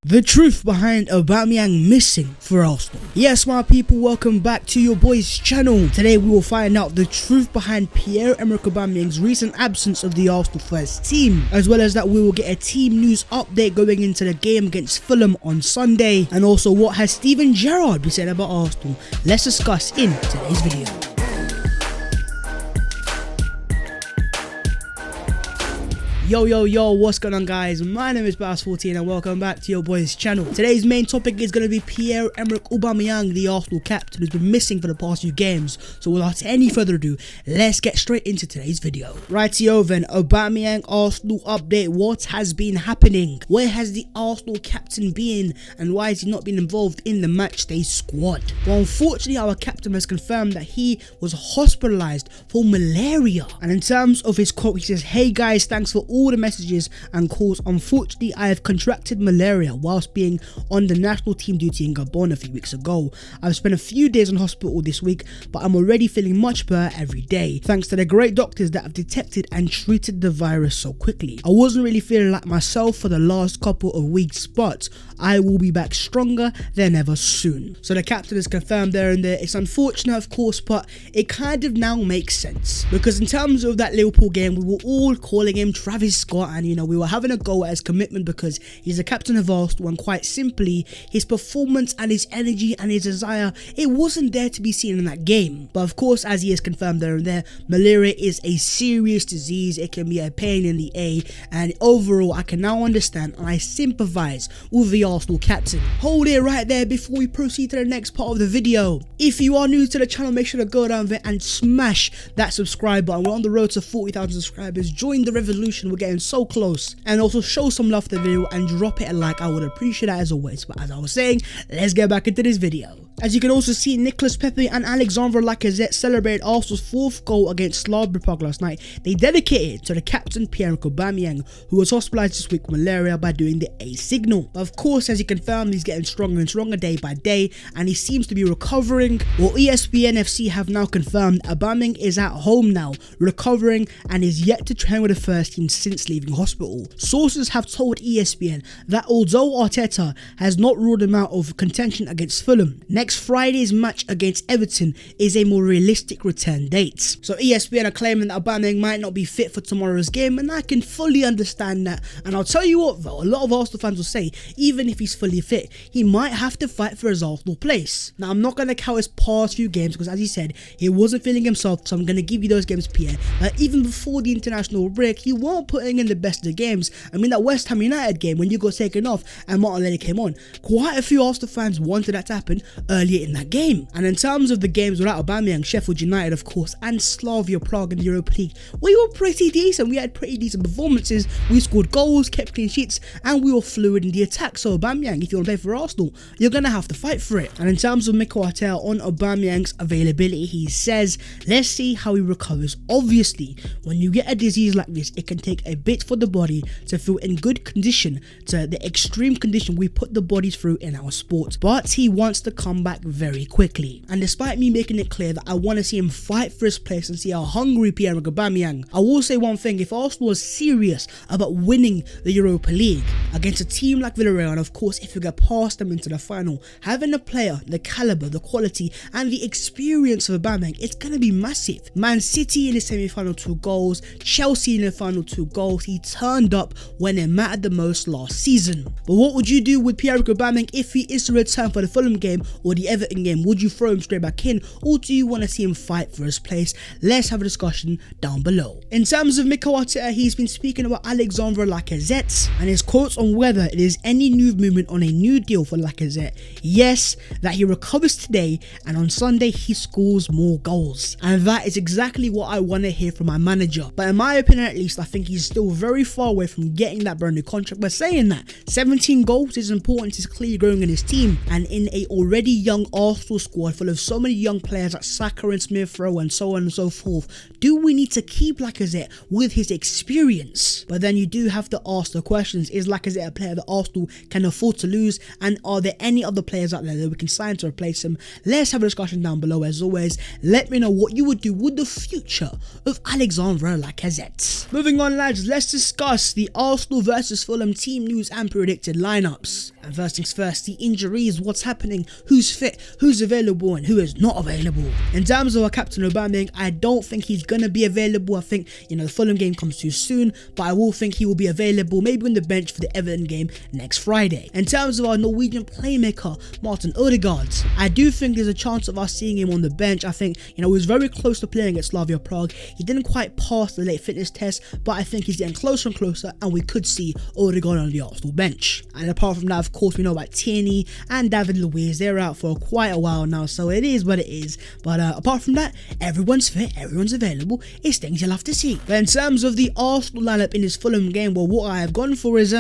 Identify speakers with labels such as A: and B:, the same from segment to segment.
A: The truth behind Aubameyang missing for Arsenal. Yes, my people, welcome back to your boys channel. Today we will find out the truth behind Pierre-Emerick Aubameyang's recent absence of the Arsenal first team, as well as that we will get a team news update going into the game against Fulham on Sunday, and also what has Steven Gerrard been saying about Arsenal. Let's discuss in today's video. Yo, what's going on, guys? My name is Bass14 and welcome back to your boys channel. Today's main topic is going to be Pierre-Emerick Aubameyang, the Arsenal captain who's been missing for the past few games. So without any further ado, let's get straight into today's video. Rightio then, Aubameyang Arsenal update. What has been happening? Where has the Arsenal captain been, and why has he not been involved in the matchday squad? Well, unfortunately, our captain has confirmed that he was hospitalized for malaria. And in terms of his quote, he says, "Hey guys, thanks for all the messages and calls. Unfortunately, I have contracted malaria whilst being on the national team duty in Gabon a few weeks ago. I've spent a few days in hospital this week, but I'm already feeling much better every day, thanks to the great doctors that have detected and treated the virus so quickly. I wasn't really feeling like myself for the last couple of weeks, but I will be back stronger than ever soon." So the captain has confirmed there and there. It's unfortunate, of course, but it kind of now makes sense, because in terms of that Liverpool game, we were all calling him Travis Scott, and we were having a go at his commitment because he's the captain of Arsenal, and quite simply his performance and his energy and his desire, it wasn't there to be seen in that game. But of course, as he has confirmed there and there, malaria is a serious disease. It can be a pain in the A, and overall I can now understand and I sympathize with the Arsenal captain. Hold it right there before we proceed to the next part of the video. If you are new to the channel, make sure to go down there and smash that subscribe button. We're on the road to 40,000 subscribers. Join the revolution, we're getting so close. And also show some love to the video and drop it a like. I would appreciate that as always. But as I was saying, let's get back into this video. As you can also see, Nicolas Pepe and Alexandre Lacazette celebrated Arsenal's 4th goal against Slavia Prague last night. They dedicated to the captain Pierre-Emerick Aubameyang, who was hospitalized this week with malaria, by doing the A signal. But of course, as he confirmed, he's getting stronger and stronger day by day, and he seems to be recovering. Well, ESPN FC have now confirmed Aubameyang is at home now, recovering, and is yet to train with the first team since leaving hospital. Sources have told ESPN that although Arteta has not ruled him out of contention against Fulham, next Friday's match against Everton is a more realistic return date. So ESPN are claiming that Aubameyang might not be fit for tomorrow's game, and I can fully understand that. And I'll tell you what though, a lot of Arsenal fans will say, even if he's fully fit, he might have to fight for his Arsenal place. Now, I'm not going to count his past few games because, as he said, he wasn't feeling himself, so I'm going to give you those games, Pierre. But even before the international break, you weren't putting in the best of the games. I mean, that West Ham United game when you got taken off and Martinelli came on, quite a few Arsenal fans wanted that to happen earlier in that game. And in terms of the games without Aubameyang, Sheffield United, of course, and Slavia Prague in the Europa League, we were pretty decent. We had pretty decent performances. We scored goals, kept clean sheets, and we were fluid in the attack. So Aubameyang, if you want to play for Arsenal, you're going to have to fight for it. And in terms of Mikel Arteta on Aubameyang's availability, he says, let's see how he recovers. Obviously, when you get a disease like this, it can take a bit for the body to feel in good condition to the extreme condition we put the bodies through in our sport. But he wants to come back very quickly. And despite me making it clear that I want to see him fight for his place and see how hungry Pierre-Emerick Aubameyang, I will say one thing: if Arsenal was serious about winning the Europa League against a team like Villarreal, and of course if you get past them into the final, having a player, the caliber, the quality and the experience of Aubameyang, it's going to be massive. Man City in the semi-final 2 goals, Chelsea in the final 2 goals. He turned up when it mattered the most last season. But what would you do with Pierre-Emerick Aubameyang if he is to return for the Fulham game or the Everton game? Would you throw him straight back in, or do you want to see him fight for his place? Let's have a discussion down below. In terms of Mikel Arteta, he's been speaking about Alexandre Lacazette and his quotes on whether it is any new movement on a new deal for Lacazette. Yes, that he recovers today and on Sunday he scores more goals, and that is exactly what I want to hear from my manager. But in my opinion, at least, I think he's still very far away from getting that brand new contract. But saying that, 17 goals is important. He's clearly growing in his team, and in a already young Arsenal squad full of so many young players like Saka and Smith Rowe and so on and so forth, do we need to keep Lacazette with his experience? But then you do have to ask the questions: is Lacazette Lacazette a player that Arsenal can afford to lose, and are there any other players out there that we can sign to replace him? Let's have a discussion down below. As always, let me know what you would do with the future of Alexandre Lacazette. Moving on, lads, let's discuss the Arsenal versus Fulham team news and predicted lineups. And first things first, the injuries, what's happening, who's fit, who's available and who is not available. In terms of our captain Aubameyang, I don't think he's gonna be available. I think, the Fulham game comes too soon, but I will think he will be available maybe on the bench for the Everton game next Friday. In terms of our Norwegian playmaker Martin Odegaard, I do think there's a chance of us seeing him on the bench. I think, he was very close to playing at Slavia Prague. He didn't quite pass the late fitness test, but I think he's getting closer and closer, and we could see Odegaard on the Arsenal bench. And apart from that, of course, we know about Tierney and David Luiz. They're out for quite a while now, so it is what it is. But apart from that, everyone's fit, everyone's available. It's things you'll have to see. But in terms of the Arsenal lineup in this Fulham game, well, what I have gone for is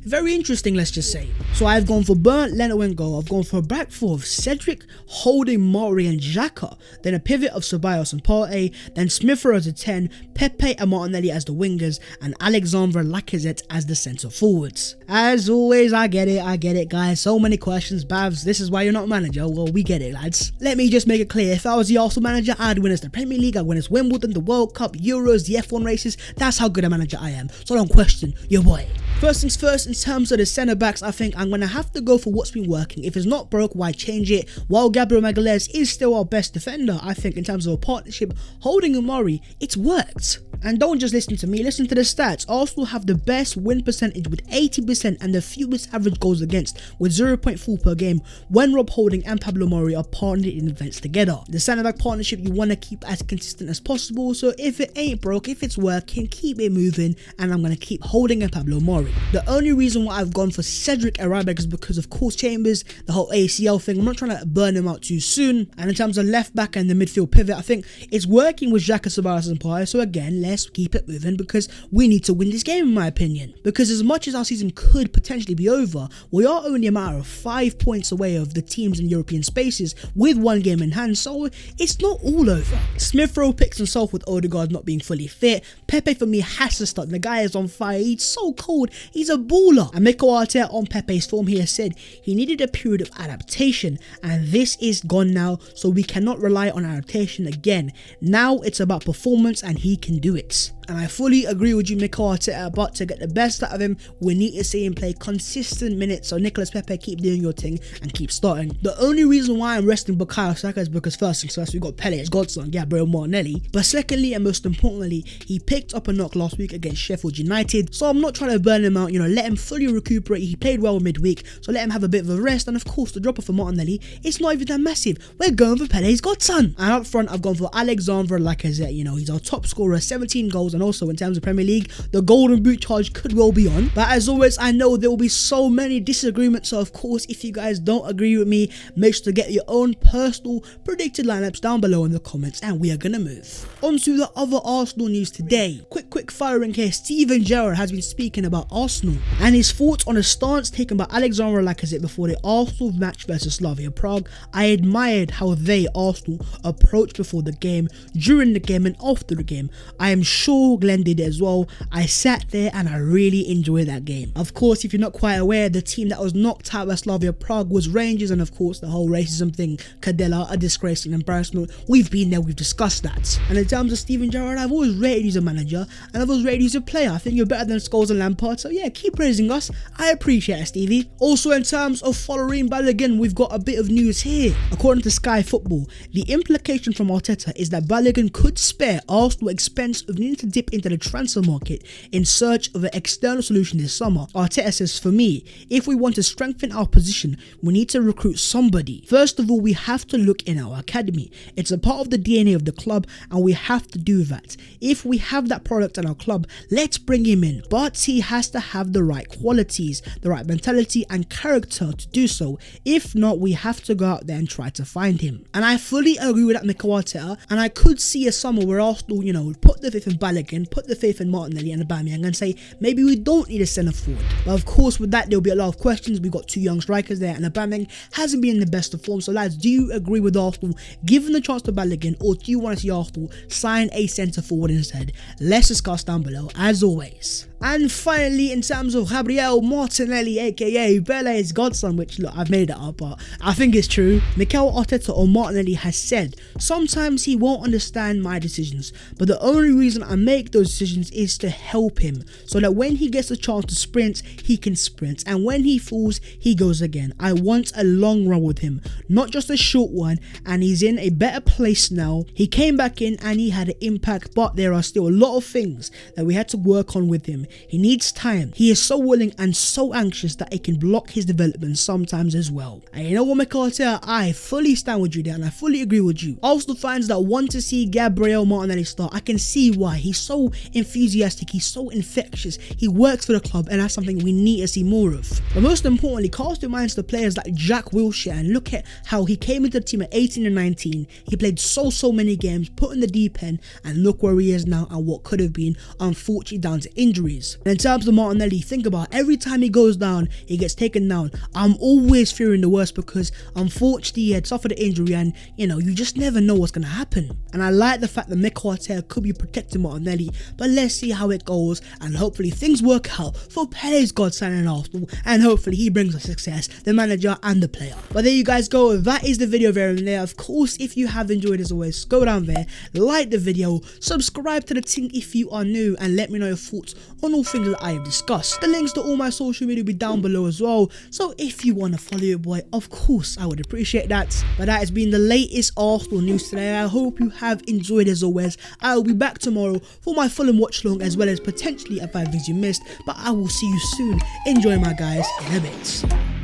A: very interesting, let's just say. So I've gone for Bernd Leno in goal. I've gone for a back four of Cedric, Holding, Murray and Xhaka. Then a pivot of Ceballos and Partey. Then Smith Rowe as a 10, Pepe and Martinelli as the wingers, and Alexandre Lacazette as the centre forwards. As always, I get it, guys. So many questions, Babs. This is why you're not manager. Well, we get it, lads. Let me just make it clear. If I was the Arsenal manager, I'd win us the Premier League, I'd win us Wimbledon, the World Cup, Euros, the F1 races. That's how good a manager I am. So don't question your boy. First things first, in terms of the centre backs, I think I'm going to have to go for what's been working. If it's not broke, why change it? While Gabriel Magalhaes is still our best defender, I think in terms of a partnership, Holding and Murray, it's worked. And don't just listen to me, listen to the stats. Arsenal have the best win percentage with 80% and the fewest average goals against with 0.4 per game when Rob Holding and Pablo Murray are partnered in events together. The centre-back partnership you want to keep as consistent as possible, so if it ain't broke, if it's working, keep it moving, and I'm going to keep Holding and Pablo Murray. The only reason why I've gone for Cedric Arabic is because of course Chambers, the whole ACL thing. I'm not trying to burn him out too soon. And in terms of left back and the midfield pivot, I think it's working with Xhaka, Ceballos and Partey, so again, let's keep it moving because we need to win this game in my opinion. Because as much as our season could potentially be over, we are only a matter of 5 points away of the teams in European spaces with one game in hand, so it's not all over. Smith Rowe picks himself with Odegaard not being fully fit. Pepe for me has to start. The guy is on fire, he's so cold, he's a baller. And Mikel Arteta on Pepe's form here said he needed a period of adaptation, and this is gone now, so we cannot rely on adaptation again. Now it's about performance and he can do it. And I fully agree with you, Mikel Arteta, but to get the best out of him, we need to see him play consistent minutes. So Nicolas Pepe, keep doing your thing and keep starting. The only reason why I'm resting Bukayo Saka is because first things first, we got Pele's godson, Gabriel Martinelli. But secondly, and most importantly, he picked up a knock last week against Sheffield United. So I'm not trying to burn him out, let him fully recuperate. He played well midweek, so let him have a bit of a rest. And of course, the drop off for Martinelli, it's not even that massive. We're going for Pele's godson. And up front, I've gone for Alexandre Lacazette. He's our top scorer, 17 goals. And also in terms of Premier League, the golden boot charge could well be on. But as always, I know there will be so many disagreements, so of course if you guys don't agree with me, make sure to get your own personal predicted lineups down below in the comments, and we are gonna move on to the other Arsenal news today. Quick firing here. Steven Gerrard has been speaking about Arsenal and his thoughts on a stance taken by Alexandre Lacazette before the Arsenal match versus Slavia Prague. I admired how they, Arsenal, approached before the game, during the game and after the game. I am sure Glenn did as well. I sat there and I really enjoyed that game. Of course, if you're not quite aware, the team that was knocked out by Slavia Prague was Rangers, and of course the whole racism thing, Cadella, a disgrace and embarrassment. We've been there, we've discussed that. And in terms of Steven Gerrard, I've always rated you as a manager and I've always rated you as a player. I think you're better than Scholes and Lampard, so yeah, keep praising us. I appreciate it, Stevie. Also in terms of following Balogun, we've got a bit of news here. According to Sky Football, the implication from Arteta is that Balogun could spare Arsenal expense of needing to dip into the transfer market in search of an external solution this summer. Arteta says, for me, if we want to strengthen our position, we need to recruit somebody. First of all, we have to look in our academy. It's a part of the DNA of the club and we have to do that. If we have that product in our club, let's bring him in. But he has to have the right qualities, the right mentality and character to do so. If not, we have to go out there and try to find him. And I fully agree with that, Mikel Arteta, and I could see a summer where Arsenal, put the faith in Balogun, put the faith in Martinelli and Aubameyang and say maybe we don't need a centre forward. But of course with that there'll be a lot of questions. We've got two young strikers there and Aubameyang hasn't been in the best of form. So lads, do you agree with Arsenal giving the chance to Balogun, or do you want to see Arsenal sign a centre forward instead? Let's discuss down below as always. And finally, in terms of Gabriel Martinelli, aka Bele's godson, which look, I've made it up, but I think it's true. Mikel Arteta or Martinelli has said, sometimes he won't understand my decisions, but the only reason I make those decisions is to help him, so that when he gets a chance to sprint, he can sprint, and when he falls, he goes again. I want a long run with him, not just a short one, and he's in a better place now. He came back in and he had an impact, but there are still a lot of things that we had to work on with him. He needs time. He is so willing and so anxious that it can block his development sometimes as well. And you know what, Mikel Arteta, I fully stand with you there and I fully agree with you. Arsenal fans that want to see Gabriel Martinelli start, I can see why. He's so enthusiastic, he's so infectious, he works for the club, and that's something we need to see more of. But most importantly, cast your minds to players like Jack Wilshere and look at how he came into the team at 18 and 19. He played so many games, put in the deep end, and look where he is now and what could have been, unfortunately down to injuries. And in terms of Martinelli, think about every time he goes down, he gets taken down. I'm always fearing the worst because unfortunately he had suffered an injury, and you know, you just never know what's going to happen. And I like the fact that Mikel Arteta could be protecting Martinelli, but let's see how it goes, and hopefully things work out for Pele's godson in Arsenal, and hopefully he brings us success, the manager and the player. But there you guys go, that is the video there and there. Of course, if you have enjoyed, as always, go down there, like the video, subscribe to the thing if you are new, and let me know your thoughts on all things that I have discussed. The links to all my social media will be down below as well, so if you want to follow your boy, of course I would appreciate that. But that has been the latest Arsenal news today. I hope you have enjoyed. As always, I will be back tomorrow for my Fulham watch along, as well as potentially a 5 things you missed, but I will see you soon. Enjoy, my guys, in a bit.